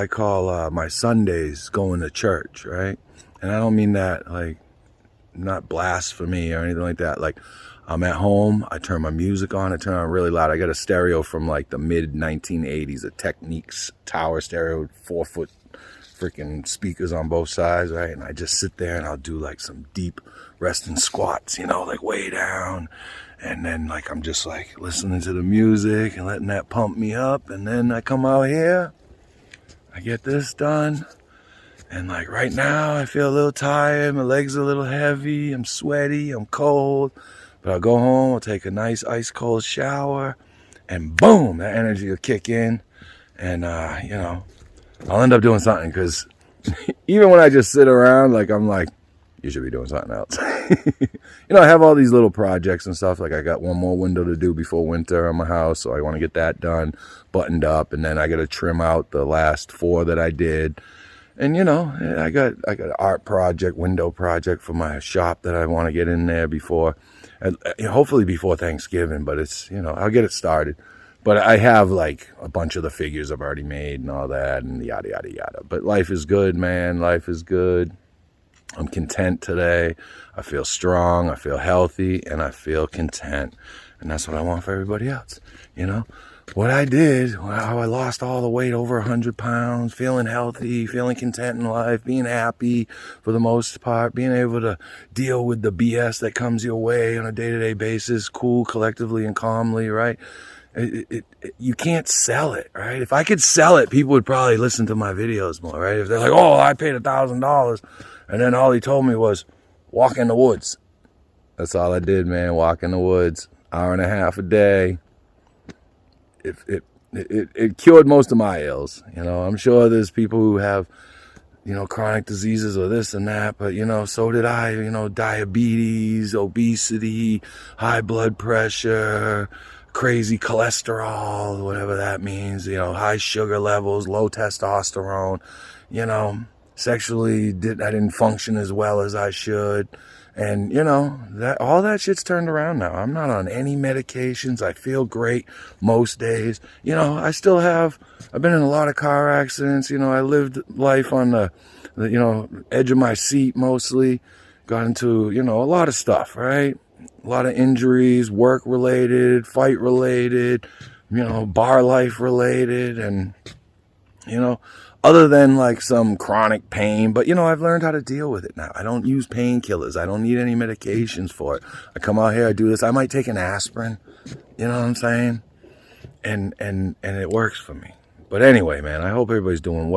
call my Sundays going to church, right? And I don't mean that like not blasphemy or anything like that. Like, I'm at home, I turn my music on, I turn it on really loud. I got a stereo from like the mid 1980s, a Technics tower stereo, 4-foot freaking speakers on both sides, right? And I just sit there and I'll do like some deep resting squats, you know, like way down. And then like I'm just like listening to the music and letting that pump me up. And then I come out here, I get this done. And like right now I feel a little tired, my legs are a little heavy, I'm sweaty, I'm cold. But I'll go home, I'll take a nice ice cold shower, and boom, that energy will kick in. And, you know, I'll end up doing something, because even when I just sit around, like, I'm like, you should be doing something else. You know, I have all these little projects and stuff. Like, I got one more window to do before winter on my house, so I want to get that done, buttoned up, and then I got to trim out the last 4 that I did. And, you know, I got an art project, window project for my shop that I want to get in there before, hopefully before Thanksgiving, but it's, you know, I'll get it started. But I have like a bunch of the figures I've already made and all that and yada, yada, yada. But life is good, man. Life is good. I'm content today. I feel strong. I feel healthy, and I feel content. And that's what I want for everybody else, you know? What I did, how I lost all the weight, over 100 pounds, feeling healthy, feeling content in life, being happy for the most part, being able to deal with the BS that comes your way on a day-to-day basis, cool, collectively, and calmly, right? You can't sell it, right? If I could sell it, people would probably listen to my videos more, right? If they're like, oh, I paid $1,000, and then all he told me was, walk in the woods. That's all I did, man, walk in the woods, hour and a half a day. It cured most of my ills. You know, I'm sure there's people who have, you know, chronic diseases or this and that, but, you know, so did I, you know, diabetes, obesity, high blood pressure, crazy cholesterol, whatever that means, you know, high sugar levels, low testosterone, you know, sexually, I didn't function as well as I should. And, you know, all that shit's turned around now. I'm not on any medications. I feel great most days. You know, I've been in a lot of car accidents. You know, I lived life on the you know, edge of my seat mostly. Got into, you know, a lot of stuff, right? A lot of injuries, work-related, fight-related, you know, bar life-related, and, you know, other than like some chronic pain. But, you know, I've learned how to deal with it now. I don't use painkillers. I don't need any medications for it. I come out here, I do this. I might take an aspirin, you know what I'm saying? And it works for me. But anyway, man, I hope everybody's doing well.